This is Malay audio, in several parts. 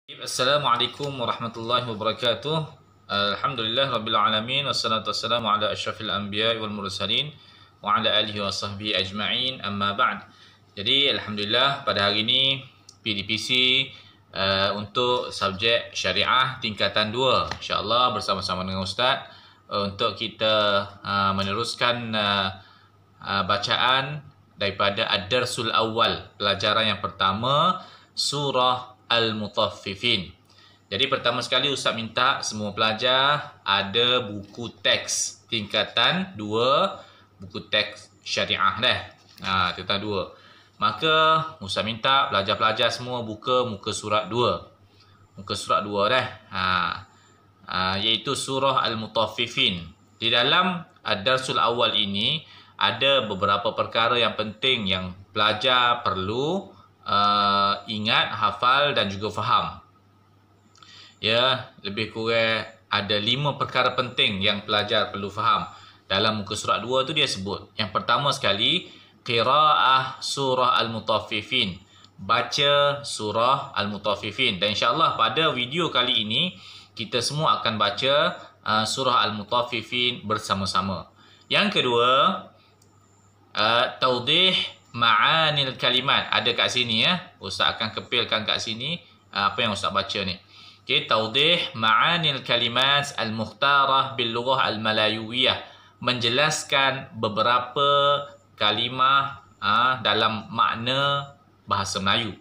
Assalamualaikum warahmatullahi wabarakatuh. Alhamdulillah rabbil alamin wassalatu wassalamu ala asyrafil anbiya wal mursalin wa ala alihi wa sahbihi ajma'in, amma ba'd. Jadi alhamdulillah pada hari ini PDPC untuk subjek syariah tingkatan 2 insya-Allah bersama-sama dengan ustaz untuk kita meneruskan bacaan daripada ad-darsul awal, pelajaran yang pertama, surah Al-Mutaffifin. Jadi pertama sekali Ustaz minta semua pelajar ada buku teks tingkatan 2, buku teks syariah dah. Tingkatan 2. Maka Ustaz minta pelajar-pelajar semua buka muka surat 2. Muka surat 2 dah. Iaitu surah Al-Mutaffifin. Di dalam ad-darsul awal ini ada beberapa perkara yang penting yang pelajar perlu ingat, hafal dan juga faham. Ya, lebih kurang ada 5 perkara penting yang pelajar perlu faham. Dalam muka surat 2 tu dia sebut. Yang pertama sekali, qiraah surah Al-Mutaffifin. Baca surah Al-Mutaffifin. Dan insya-Allah pada video kali ini kita semua akan baca surah Al-Mutaffifin bersama-sama. Yang kedua, taudih ma'anil kalimat. Ada kat sini ya. Ustaz akan kepilkan kat sini apa yang Ustaz baca ni. Okey, taudih ma'anil kalimat al-mukhtarah bil lughah al-malayuwiyah. Menjelaskan beberapa kalimah dalam makna bahasa Melayu.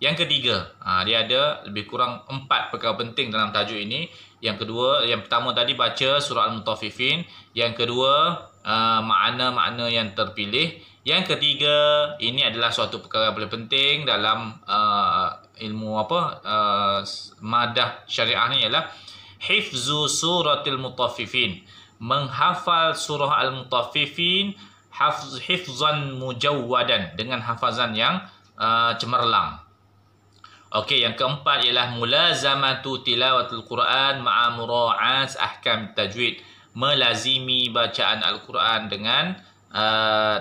Yang ketiga, dia ada lebih kurang 4 perkara penting dalam tajuk ini. Yang kedua, yang pertama tadi baca surah Al-Mutaffifin. Yang kedua, makna-makna yang terpilih. Yang ketiga, ini adalah suatu perkara yang paling penting dalam ilmu madah syariah ni, ialah hifzu suratil mutaffifin. Menghafal surah Al-Mutaffifin hifzan mujawwadan, dengan hafazan yang cemerlang. Okey, yang keempat ialah mulazamatu tilawatul Quran ma'a mura'at ahkam tajwid. Melazimi bacaan Al-Quran dengan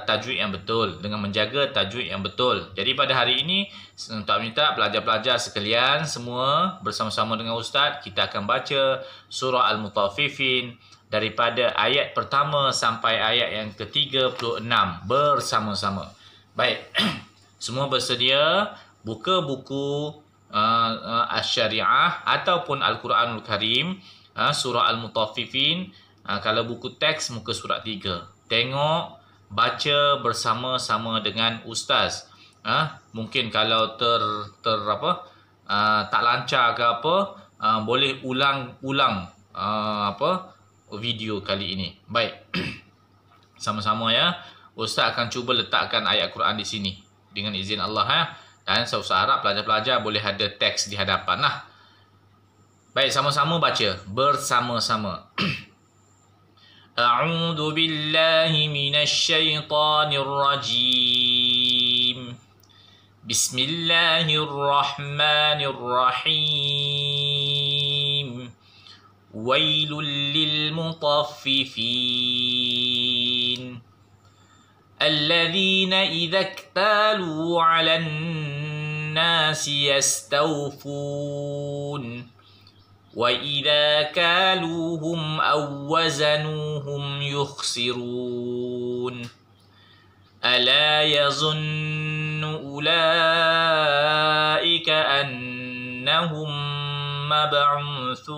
tajwid yang betul, dengan menjaga tajwid yang betul. Jadi pada hari ini untuk minta pelajar-pelajar sekalian semua bersama-sama dengan ustaz, kita akan baca surah Al-Mutaffifin daripada ayat pertama sampai ayat yang ke-36 bersama-sama. Baik. Semua bersedia buka buku Asy-Syariah ataupun Al-Quranul Karim, surah Al-Mutaffifin. Kalau buku teks muka surat 3. Tengok, baca bersama-sama dengan ustaz. Mungkin kalau tak lancar ke apa, boleh ulang video kali ini. Baik. Sama-sama ya. Ustaz akan cuba letakkan ayat Quran di sini dengan izin Allah Dan saya harap pelajar-pelajar boleh ada teks di hadapan lah. Baik, sama-sama baca bersama-sama. A'udzu billahi minasy syaithanir rajim. Bismillahirrahmanirrahim. Wailul lil mutaffifin. Alladzina idza iktalu 'alan nasi yastawfun. وَإِذَا كَالُوهُمْ أَوْ وَّزَنُوهُمْ يُخْسِرُونَ أَلَا يَظُنُّ أُولَئِكَ أَنَّهُمْ مَبْعُوثُونَ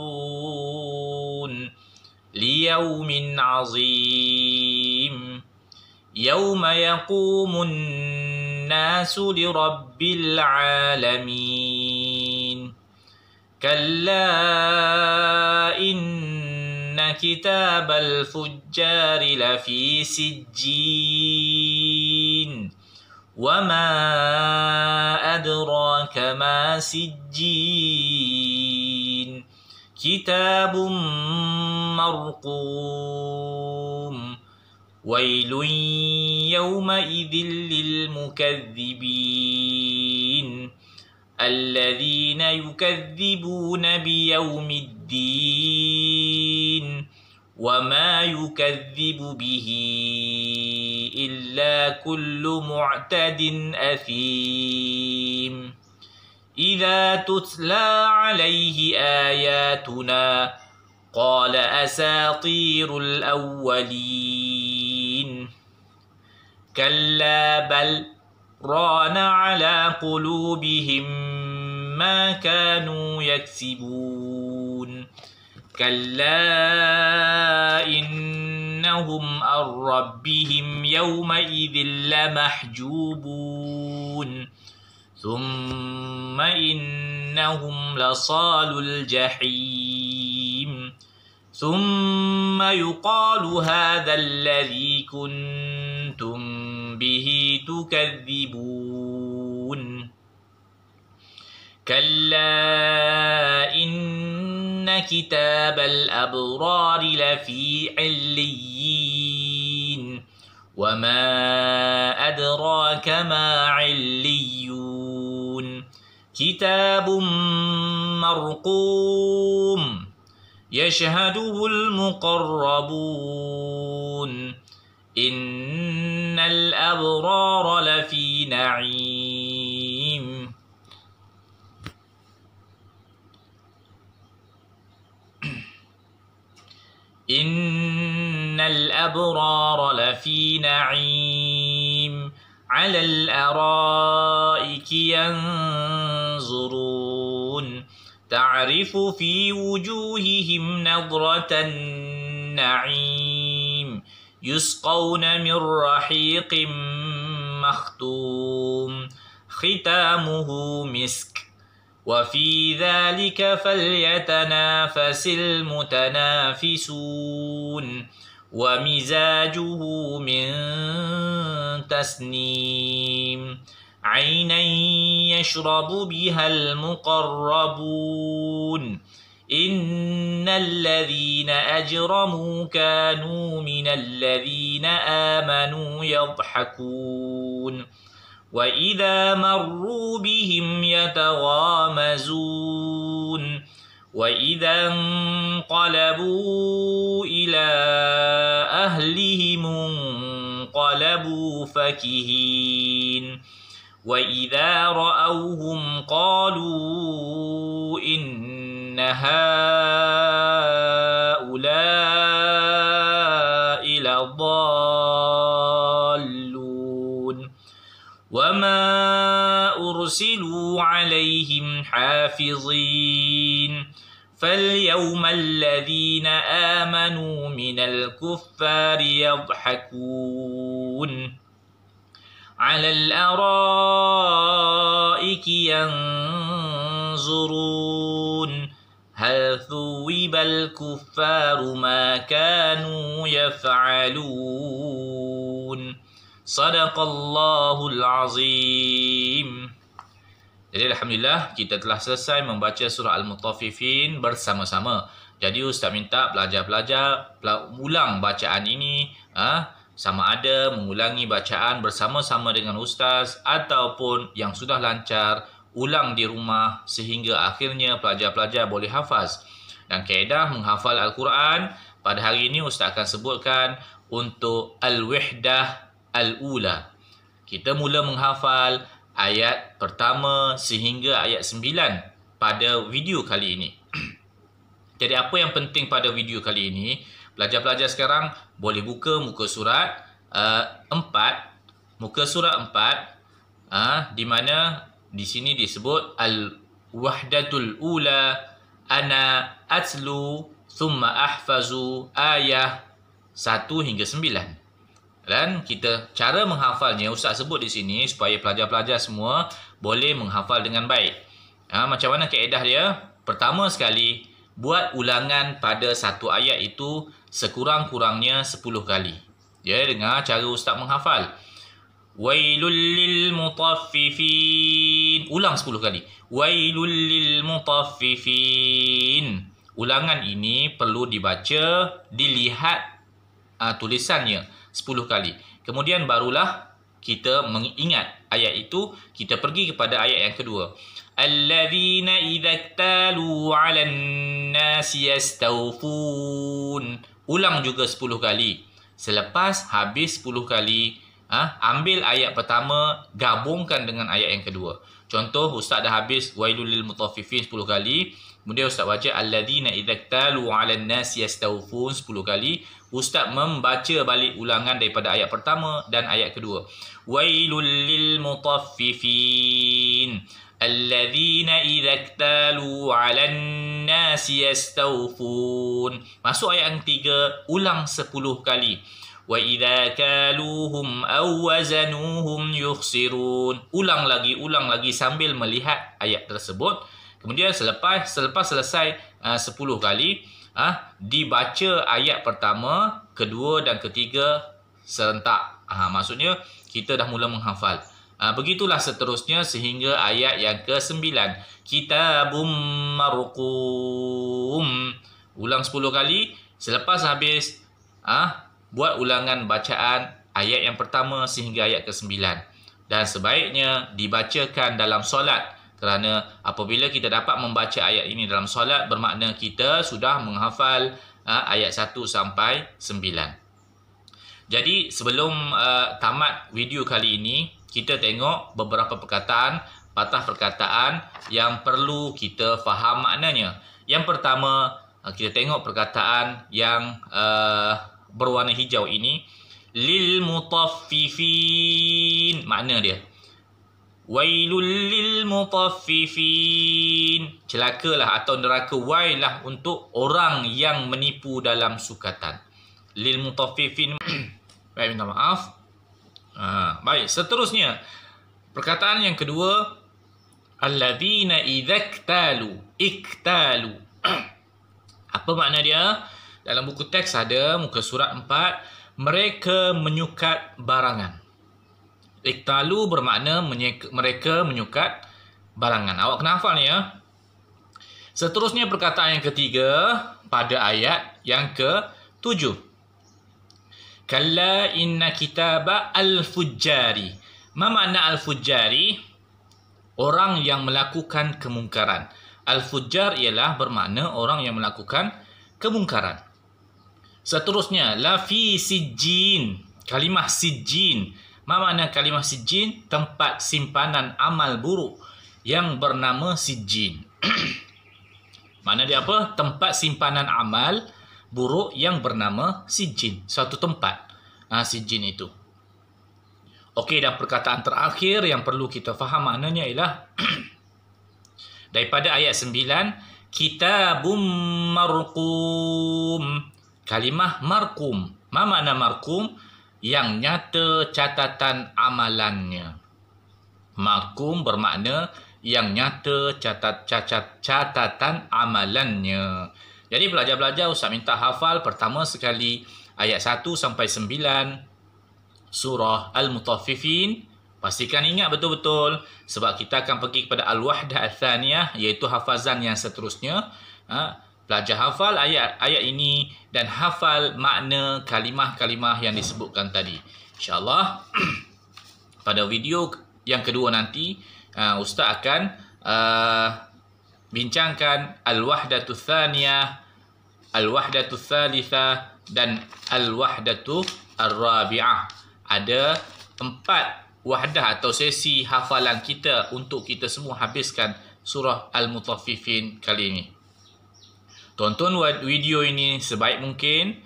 لِيَوْمٍ عَظِيمٍ يَوْمَ يَقُومُ النَّاسُ لِرَبِّ الْعَالَمِينَ كلا إن كتاب الفجار لفي سجين وما أدراك ما سجين كتاب مرقوم ويل يومئذ للمكذبين الذين يكذبون بيوم الدين وما يكذب به إلا كل معتد أثيم إذا تتلى عليه آياتنا قال أساطير الأولين كلا بل ران على قلوبهم ما كانوا يكسبون كلا إنهم عن ربهم يومئذ لمحجوبون ثم إنهم لصالو الجحيم ثم يقال هذا الذي كنتم به تكذبون كلا إن كتاب الأبرار لفي عليين وما أدراك ما عليون كتاب مرقوم يشهده المقربون إن الأبرار لفي نعيم إن الأبرار لفي نعيم على الأرائك ينظرون تعرف في وجوههم نضرة النعيم يسقون من رحيق مختوم ختامه مسك وفي ذلك فليتنافس المتنافسون ومزاجه من تسنيم عينا يشرب بها المقربون إن الذين أجرموا كانوا من الذين آمنوا يضحكون وإذا مروا بهم يتغامزون وإذا انقلبوا إلى أهلهم انقلبوا فكهين وإذا رأوهم قالوا إن هؤلاء لضالون وما أرسلوا عليهم حافظين فاليوم الذين آمنوا من الكفار يضحكون على الأرائك ينظرون هل ثوب الكفار ما كانوا يفعلون صدق Allahul Azim. Jadi Alhamdulillah kita telah selesai membaca surah Al-Mutaffifin bersama-sama. Jadi Ustaz minta pelajar-pelajar ulang bacaan ini, sama ada mengulangi bacaan bersama-sama dengan Ustaz ataupun yang sudah lancar ulang di rumah sehingga akhirnya pelajar-pelajar boleh hafaz. Dan kaedah menghafal Al-Quran pada hari ini Ustaz akan sebutkan untuk Al-Wihdah Al-Ula. Kita mula menghafal ayat pertama sehingga ayat 9 pada video kali ini. Jadi apa yang penting pada video kali ini? Pelajar-pelajar sekarang boleh buka muka surat 4. Muka surat 4 di mana di sini disebut Al-Wahdatul Ula ana atlu thumma ahfazu ayah 1 hingga 9. Dan kita cara menghafalnya Ustaz sebut di sini supaya pelajar-pelajar semua boleh menghafal dengan baik. Macam mana kaedah dia? Pertama sekali, buat ulangan pada satu ayat itu sekurang-kurangnya 10 kali. Ya, dengar cara Ustaz menghafal. Wailul lil mutaffifin. Ulang 10 kali. Wailul lil mutaffifin. Ulangan ini perlu dibaca, dilihat tulisannya 10 kali. Kemudian barulah kita mengingat ayat itu, kita pergi kepada ayat yang kedua. Alladzina idza iktalu 'alan nasi yastawfun. Ulang juga 10 kali. Selepas habis 10 kali, ambil ayat pertama, gabungkan dengan ayat yang kedua. Contoh, Ustaz dah habis wailul lil mutaffifin 10 kali. Kemudian Ustaz baca alladzina idza iktalu 'alan nasi yastawfun 10 kali. Ustaz membaca balik ulangan daripada ayat pertama dan ayat kedua. Wailul lil mutaffifin alladzina idza iktalu 'alan nasi yastawfun. Masuk ayat yang ketiga, ulang 10 kali. Wa idza kaluhum aw wazanuhum yukhsirun. Ulang lagi sambil melihat ayat tersebut. Kemudian selepas selesai 10 kali, dibaca ayat pertama, kedua dan ketiga serentak. Maksudnya kita dah mula menghafal. Begitulah seterusnya sehingga ayat yang ke-9. Kitabum marqum. Ulang 10 kali. Selepas habis, buat ulangan bacaan ayat yang pertama sehingga ayat ke-9. Dan sebaiknya dibacakan dalam solat, kerana apabila kita dapat membaca ayat ini dalam solat, bermakna kita sudah menghafal ayat 1 sampai 9. Jadi sebelum tamat video kali ini, kita tengok beberapa perkataan, patah perkataan yang perlu kita faham maknanya. Yang pertama, kita tengok perkataan yang berwarna hijau ini, lil mutaffifin. Makna dia, wailul lil mutaffifin, celakalah atau neraka wailah untuk orang yang menipu dalam sukatan. Lil mutaffifin. Baik, minta maaf. Baik, seterusnya perkataan yang kedua, alladzina idza iktalu. Apa makna dia? Dalam buku teks ada muka surat 4, mereka menyukat barangan. Iktalu bermakna mereka menyukat barangan. Awak kena hafal ni ya. Seterusnya perkataan yang ketiga pada ayat yang ke-7. Kalla inna kitaba al-fujjari. Ma makna al-fujjari? Orang yang melakukan kemungkaran. Al-fujjar ialah bermakna orang yang melakukan kemungkaran. Seterusnya, la fi sijjin. Kalimah sijjin. Ma makna kalimah sijjin? Tempat simpanan amal buruk yang bernama sijjin. Makna dia apa? Tempat simpanan amal buruk yang bernama sijjin. Suatu tempat sijjin itu. Okey, dan perkataan terakhir yang perlu kita faham maknanya ialah daripada ayat 9, kitabum marqum. Kalimah marqum. Ma makna marqum? Yang nyata catatan amalannya. Marqum bermakna yang nyata catatan amalannya. Jadi pelajar-pelajar, Ustaz minta hafal pertama sekali ayat 1 sampai 9 surah Al-Mutaffifin. Pastikan ingat betul-betul, sebab kita akan pergi kepada Al-Wahdah Al-Thaniyah, iaitu hafazan yang seterusnya. Belajar hafal ayat-ayat ini dan hafal makna kalimah-kalimah yang disebutkan tadi. InsyaAllah pada video yang kedua nanti, Ustaz akan bincangkan Al-Wahdatu Thaniyah, Al-Wahdatu Thalithah dan Al-Wahdatu Ar-Rabi'ah. Ada 4 wahdah atau sesi hafalan kita untuk kita semua habiskan surah Al-Mutaffifin kali ini. Tonton video ini sebaik mungkin,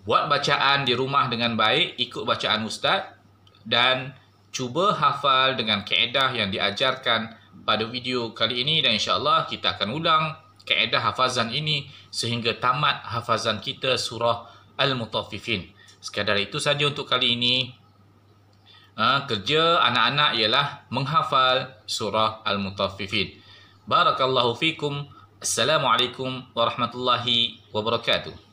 buat bacaan di rumah dengan baik, ikut bacaan Ustaz, dan cuba hafal dengan kaedah yang diajarkan pada video kali ini, dan insyaAllah kita akan ulang kaedah hafazan ini sehingga tamat hafazan kita surah Al-Mutaffifin. Sekadar itu saja untuk kali ini. Kerja anak-anak ialah menghafal surah Al-Mutaffifin. Barakallahu fikum. Assalamualaikum warahmatullahi wabarakatuh.